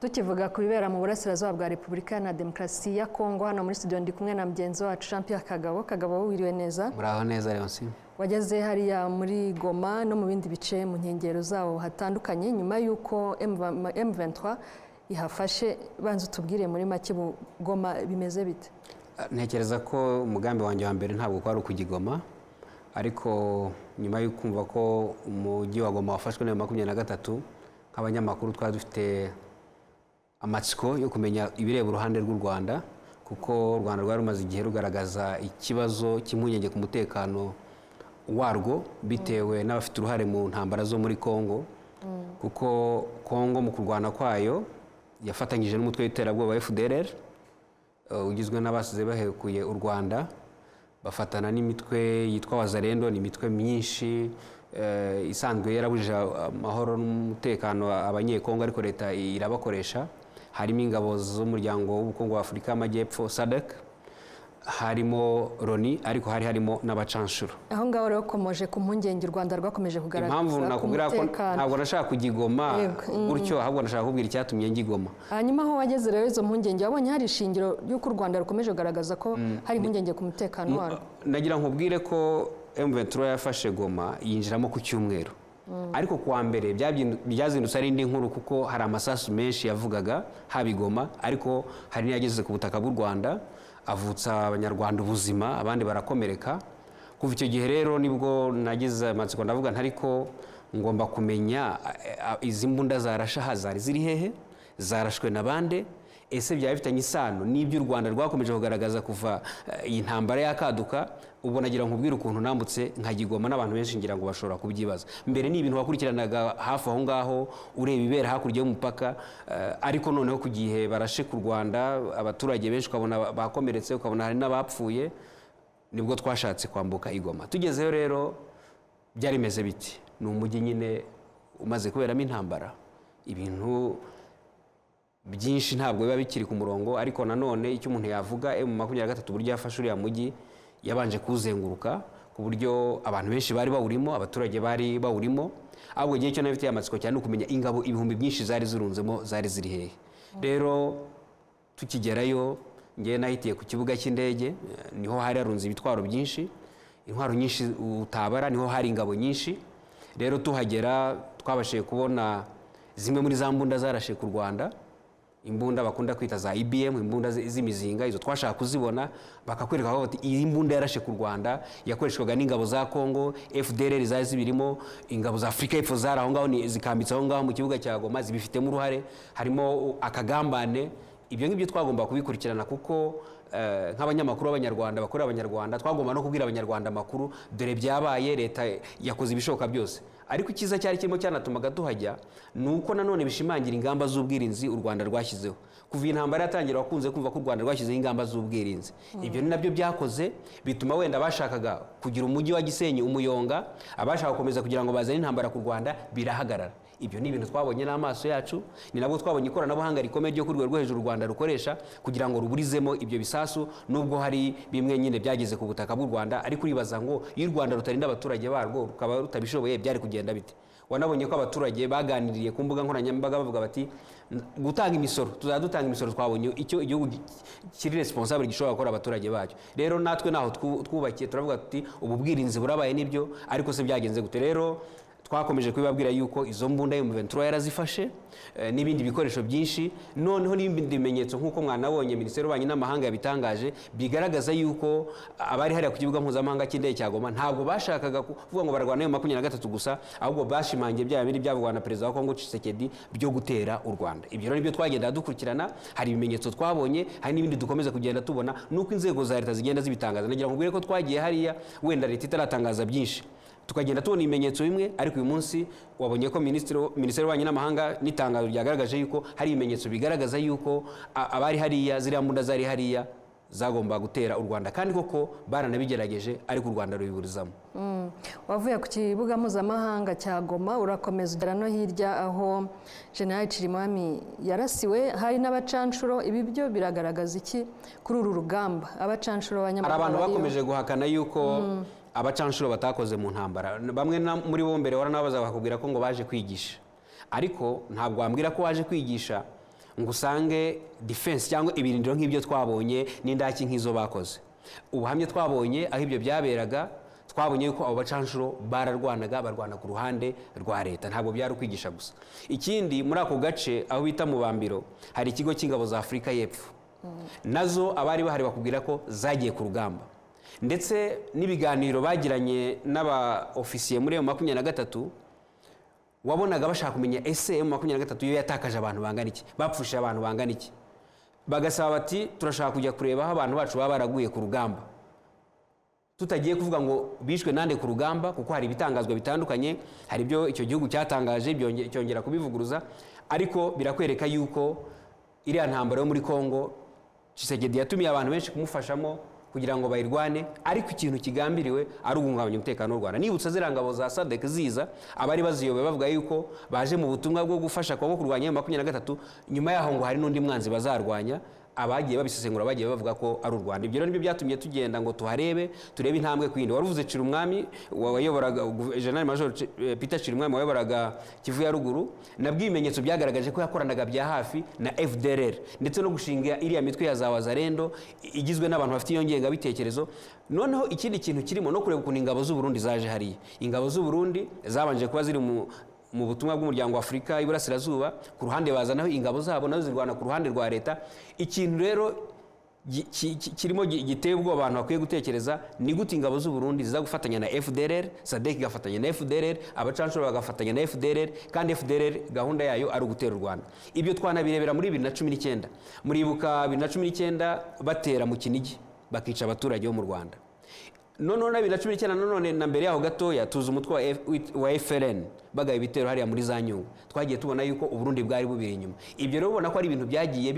tukivuga ku bibera mu burasirazuba bwa Repubulika na Demokarasi ya Kongo, hano muri studio ndi kumwe na mugenzi wacu Jean-Pierre Kagabo wiriwe neza. Muraho neza Leonsi. Wageze hariya muri Goma no mu bindi bice mu nkengero zawo hatandukanye nyuma yuko M23 ihafashe, banze tubwire muri make Goma bimeze bite? Ntekereza ko umugambi wanjye wa mbere ntabwo kwari ukugigoma, ariko nyuma yo kumva ko umujyi wa Goma wafashwe na 23 nk'abanyamakuru twari dufite amatsiko yo kumenya ibireba uruhande rw'u Rwanda, kuko u Rwanda rwari rumaze igihe rugaragaza ikibazo cy'impungenge ku mutekano warwo bitewe n'abafite uruhare mu ntambara zo muri Kongo, kuko Kongo mu kurwana kwayo yafatanyije n'umutwe w'iterabwoba FDLR ugizwe n'abasize bahekuye u Rwanda, bafatana n'imitwe yitwa Wazalendo, ni imitwe myinshi isanzwe yarabujije amahoro n'umutekano abanyekongo, ariko leta irabakoresha. Harimo ingabo z'umuryango w'ubukungu wa Afurika y'Amajyepfo SADC, harimo Loni, ariko harimo n'abacanshuro. Aho ngaho rero komoje ku mpungenge u Rwanda rwakomeje kugaragaza. Impamvu nakubwira ko ntabwo nashaka kugigoma gutyo, ahubwo nashaka kubwira icyatumye ngigoma. Hanyuma aho wageze rero izo mpungenge wabonye hari ishingiro y'uko u Rwanda rukomeje kugaragaza ko hari impungenge ku mutekano warwo? Nagira nkubwire ko M23 yafashe Goma yinjiramo ku cyumweru, ariko kuwa mbere byazindutse ari indi nkuru, kuko hari amasasu menshi yavugaga habigoma, ariko hari n'iyageze ku butaka bw'u Rwanda avutsa abanyarwanda ubuzima, abandi barakomereka. Kuva icyo gihe rero nibwo nagize amatsiko, ndavuga ntariko ngomba kumenya izi mbunda zarasha hazari ziri hehe, zarashwe na bande, ese byaba bifitanye isano n'ibyo u Rwanda rwakomeje kugaragaza kuva iyi ntambara yakaduka. Ubwo nagira nkubwire ukuntu nambutse nkagigoma, n'abantu benshi ngira ngo bashobora kubyibaza. Mbere ni ibintu wakurikiranaga hafi aho ngaho ureba ibera hakurya y'umupaka, ariko noneho ku gihe barashe ku Rwanda abaturage benshi ukabona bakomeretse, ukabona hari n'abapfuye, nibwo twashatse kwambuka Igoma. Tugezeyo rero byari meze biti, ni umujyi nyine umaze kuberamo intambara, ibintu byinshi ntabwo biba bikiri ku murongo. Ariko nanone icyo umuntu yavuga, M23 buryo yafashe uriya mujyi yabanje kuzenguruka, ku buryo abantu benshi bari bawurimo, abaturage bari bawurimo. Ahubwo gihe cyo nabifitiye amatsiko cyane ukumenya ingabo ibihumbi byinshi zari zirunzemo zari ziri hehe. Rero tukigerayo ngiye nahitiye ku kibuga cy'indege, niho hari harunze ibitwaro byinshi, intwaro nyinshi utabara, niho hari ingabo nyinshi. Rero tuhagera twabashije kubona zimwe muri za mbunda zarashe ku Rwanda, imbunda bakunda kwita za IBM, imbunda z'imizinga. Izo twashaka kuzibona bakakwereka aho bati iyi mbunda yarashe ku Rwanda yakoreshwaga n'ingabo za Kongo, FDLR zari zibirimo, ingabo za Afurika y'Epfo zari aho ngaho zikambitse aho ngaho mu kibuga cya Goma, zibifitemo uruhare, harimo akagambane. Ibyo ngibyo twagomba kubikurikirana, kuko nk'abanyamakuru b'Abanyarwanda bakorera Abanyarwanda twagomba no kubwira Abanyarwanda amakuru, dore byabaye, leta yakoze ibishoboka byose. Ariko ikiza cyari kirimo cyanatumaga tuhajya nuko nanone bishimangira ingamba z'ubwirinzi u Rwanda rwashyizeho. Kuva intambara yatangira wakunze kumva ko u Rwanda rwashyizeho ingamba z'ubwirinzi. Ibyo ni nabyo byakoze bituma wenda bashakaga kugira umujyi wa Gisenyi umuyonga, abashaka gukomeza kugira ngo bazane intambara ku Rwanda birahagarara. Ibyo ni ibintu twabonye n'amaso yacu, ni nabwo twabonye ikoranabuhanga rikomeye ryo ku rwego rwo hejuru u Rwanda rukoresha kugira ngo ruburizemo ibyo bisasu, nubwo hari bimwe nyine byageze ku butaka bw'u Rwanda. Ariko uribaza ngo iyo u Rwanda rutarinda abaturage barwo rukaba rutabishoboye byari kugenda bite? Wanabonye ko abaturage baganiriye ku mbuga nkoranyambaga bavuga bati gutanga imisoro, tuzadutanga imisoro. Twabonye icyo igihugu kiri responsable gishobora gukora abaturage bacyo. Rero natwe naho twubakiye turavuga tuti ubu bwirinzi burabaye nibyo, ariko se byagenze gute? Rero twakomeje kubibabwira yuko izo mbunda M23 yarazifashe, n'ibindi bikoresho byinshi, noneho n'ibindi bimenyetso nk'uko mwanabonye Minisiteri y'Ububanyi n'Amahanga yabitangaje, bigaragaza yuko abari hariya ku kibuga mpuzamahanga cy'indege cya Goma ntabwo bashakaga kuvuga ngo barwana M23 gusa, ahubwo bashimangiye bya bindi byavugwa na Perezida wa Kongo Tshisekedi byo gutera u Rwanda. Ibyo rero nibyo twagenda dukurikirana, hari ibimenyetso twabonye, hari n'ibindi dukomeza kugenda tubona, nuko inzego za leta zigenda zibitangaza. Nagira ngo ngwire ko twagiye hariya wenda leta itaratangaza byinshi, tukagenda tubona ibimenyetso bimwe, ariko uyu munsi wabonye ko Minisiteri y'Ububanyi n'Amahanga n'itangazo ryagaragaje yuko hari ibimenyetso bigaragaza yuko abari hariya, ziriya mbunda zari hariya zagomba gutera u Rwanda, kandi koko baranabigerageje, ariko u Rwanda rubiburizamo. Wavuye ku kibuga mpuzamahanga cya Goma urakomeza ugera no hirya aho General Chirimwami yarasiwe, hari n'abacanshuro. Ibi byo biragaragaza iki kuri uru rugamba? Abacanshuro b'Abanyamahanga, abantu bakomeje guhakana yuko abacanshuro batakoze mu ntambara. Bamwe muri bo mbere waranabaza bakubwira ko ngo baje kwigisha, ariko ntabwo wambwira ko waje kwigisha ngo usange defense cyangwa ibirindiro nk'ibyo twabonye n'indaki nk'izo bakoze. Ubuhamya twabonye aho ibyo byaberaga, twabonye yuko abo bacanshuro barwana ku ruhande rwa leta, ntabwo byari ukwigisha gusa. Ikindi, muri ako gace aho bita mu Bambiro hari ikigo cy'ingabo za Afurika y'Epfo, nazo abari bahari bakubwira ko zagiye ku rugamba, ndetse n'ibiganiro bagiranye n'aba ofisiye muri M23 wabonaga bashaka kumenya ese M23 yo yatakaje abantu bangana iki, bapfushije abantu bangana iki, bagasaba bati turashaka kujya kureba aho abantu bacu baba baraguye ku rugamba, tutagiye kuvuga ngo bishwe nande ku rugamba, kuko hari ibitangazwa bitandukanye, hari ibyo icyo gihugu cyatangaje cyongera kubivuguruza, ariko birakwereka yuko iriya ntambara yo muri Kongo Tshisekedi yatumiye abantu benshi kumufashamo kugira ngo bayirwane, ariko ikintu kigambiriwe ari uguhungabanya umutekano w'u Rwanda. Nibutsa ziriya ngabo za SADC ziza, abari baziyoboye bavuga yuko baje mu butumwa bwo gufasha Kongo kurwanya M23, nyuma yaho ngo hari n'undi mwanzi bazarwanya. Abagiye babisesengura bagiye bavuga ko ari u Rwanda. Ibyo nibyo byatumye tugenda ngo tuharebe, turebe intambwe kwindi. Waruvuze Cirumwami wayoboraga General Major Peter Cirumwami wayoboraga Kivu ya ruguru, nabwo ibimenyetso byagaragaje ko yakoranaga bya hafi na FDLR, ndetse no gushinga iriya mitwe ya za Wazalendo igizwe n'abantu bafite iyo ngenga bitekerezo. Noneho ikindi kintu kirimo no kureba ukuntu ingabo z'u Burundi zaje hariya. Ingabo z'u Burundi zabanje kuba ziri mu butumwa bw'umuryango wa Afurika y'Iburasirazuba, ku ruhande bazanaho ingabo zabo nazo zirwana ku ruhande rwa leta. Ikintu rero kirimo giteye ubwoba abantu bakwiye gutekereza, ni gute ingabo z'u Burundi ziza gufatanya na FDLR, SADC igafatanya na FDLR, abacanshuro bagafatanya na FDLR, kandi FDLR gahunda yayo ari ugutera u Rwanda. Ibyo twanabirebera muri 2019. Muribuka 2019 batera mu Kinigi bakica abaturage bo mu Rwanda. None 2019 none na mbere yaho gatoya tuzi umutwe wa FLN bagaye ibitero hariya muri za Nyungwe. Twagiye tubona yuko u Burundi bwari bubiri inyuma. Ibyo rero ubona ko ari ibintu byagiye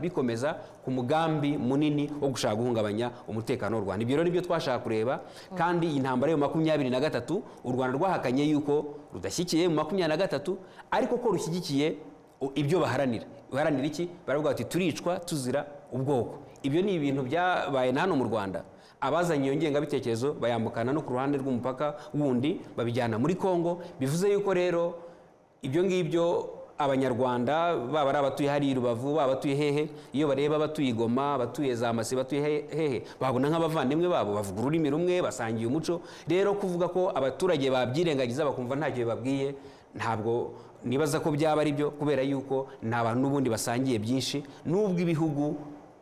bikomeza ku mugambi munini wo gushaka guhungabanya umutekano w'u Rwanda. Ibyo rero nibyo twashaka kureba, kandi intambara yo 23 u Rwanda rwahakanye yuko rudashyikiye mu 23, ariko ko rushyigikiye ibyo baharanira. Baharanira iki? Baravuga bati turicwa tuzira ubwoko. Ibyo ni ibintu byabaye hano mu Rwanda. Abazanye iyo ngengabitekerezo bayambukana no ku ruhande rw'umupaka wundi babijyana muri Kongo. Bivuze yuko rero ibyo ngibyo Abanyarwanda baba ari abatuye hari Rubavu, baba batuye hehe, iyo bareba batuye Goma, batuye za Masi, batuye hehe, babona nk'abavandimwe babo, bavuga ururimi rumwe, basangiye umuco. Rero kuvuga ko abaturage babyirengagiza bakumva ntacyo bibabwiye, ntabwo nibaza ko byaba ari byo, kubera yuko n'abantu n'ubundi basangiye byinshi, n'ubwo ibihugu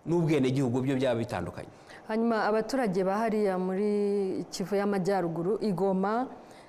n'ubwene gihugu byo byaba bitandukanye. Hanyuma abaturage bahariya muri Kivu y'Amajyaruguru Igoma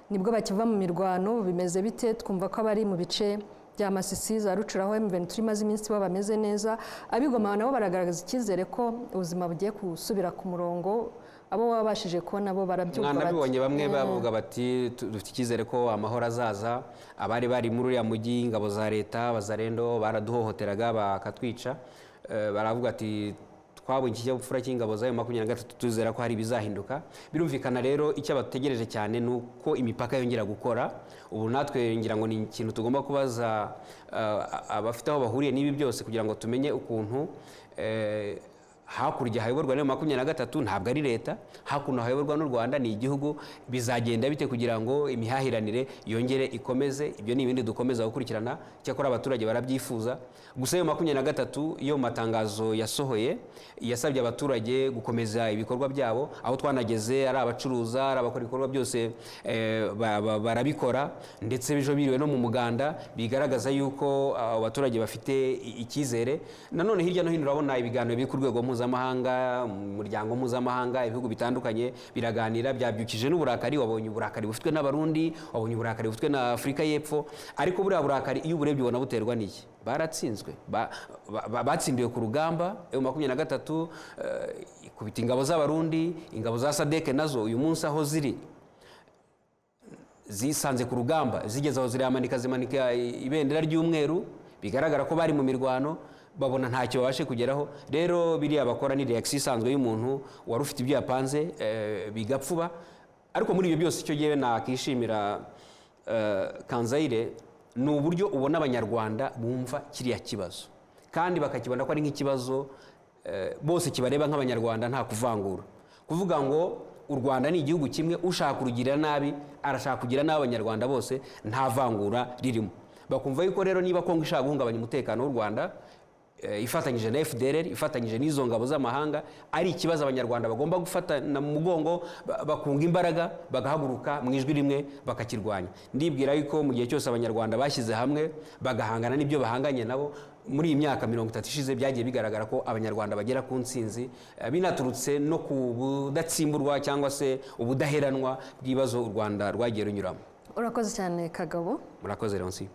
nibwo bakiva mu mirwano, bimeze bite? Twumva ko abari mu bice bya Masisi za Rucuraho M23 maze iminsi bameze neza. Abigoma nabo baragaragaza icyizere ko ubuzima bugiye gusubira ku murongo. Abo wabashije kubona bo barabyuka bati, nabibonye bamwe bavuga bati dufite icyizere ko amahoro azaza. Abari bari muri uriya mujyi, ingabo za leta Wazalendo baraduhohoteraga bakatwica. Baravuga ati twabonye ikinyabupfura cy'ingabo za M23, tuzera ko hari bizahinduka. Birumvikana rero icyo bategereje cyane nuko imipaka yongera gukora. Ubu natwe ngira ngo ni ikintu tugomba kubaza abafite aho bahuriye n'ibi byose, kugira ngo tumenye ukuntu hakurya hayoborwa na M23 ntabwo ari leta, hakuno hayoborwa n'u Rwanda ni igihugu. Bizagenda bite kugira ngo imihahiranire yongere ikomeze? Ibyo ni ibindi dukomeza gukurikirana, cyakora abaturage barabyifuza. Gusa M23 iyo matangazo yasohoye yasabye abaturage gukomeza ibikorwa byabo, aho twanageze ari abacuruza, ari abakora ibikorwa byose barabikora, ndetse bijo biriwe no mu muganda, bigaragaza yuko abaturage bafite icyizere. Nanone hirya no hino urabona ibiganiro biri ku rwego mpuzamahanga, umuryango mpuzamahanga, ibihugu bitandukanye biraganira, byabyukije n'uburakari. Wabonye uburakari bufitwe n'Abarundi, wabonye uburakari bufitwe na Afurika y'Epfo, ariko buriya burakari iyo uburebye ubona buterwa n'iki? Baratsinzwe, batsindiwe ku rugamba. M23 ikubita ingabo z'Abarundi, ingabo za SADC nazo uyu munsi aho ziri zisanze ku rugamba, zigeze aho zimanika ibendera ry'umweru, bigaragara ko bari mu mirwano, babona ntacyo babashe kugeraho. Rero biriya bakora ni reaction isanzwe y'umuntu wari ufite ibyo yapanze bigapfuba. Ariko muri ibyo byose icyo gihe nakishimira Kanzayire ni uburyo ubona Abanyarwanda bumva kiriya kibazo, kandi bakakibona ko ari nk'ikibazo bose kibareba nk'Abanyarwanda, nta kuvangura. Kuvuga ngo u Rwanda ni igihugu kimwe, ushaka kurugirira nabi arashaka kugira n'Abanyarwanda bose, nta vangura ririmo. bakumva yuko rero niba Kongo ishaka guhungabanya umutekano w'u Rwanda ifatanyije na FDLR, ifatanyije n'izo ngabo z'amahanga, ari ikibazo abanyarwanda bagomba gufatana mu mugongo, bakunga imbaraga, bagahaguruka mu ijwi rimwe bakakirwanya. Ndibwira yuko mu gihe cyose abanyarwanda bashyize hamwe bagahangana n'ibyo bahanganye nabo, muri iyi myaka 30 ishize byagiye bigaragara ko abanyarwanda bagera ku ntsinzi, binaturutse no ku budatsimburwa cyangwa se ubudaheranwa bw'ibibazo u Rwanda rwagiye runyuramo. Urakoze cyane Kagabo. Murakoze Leonsi.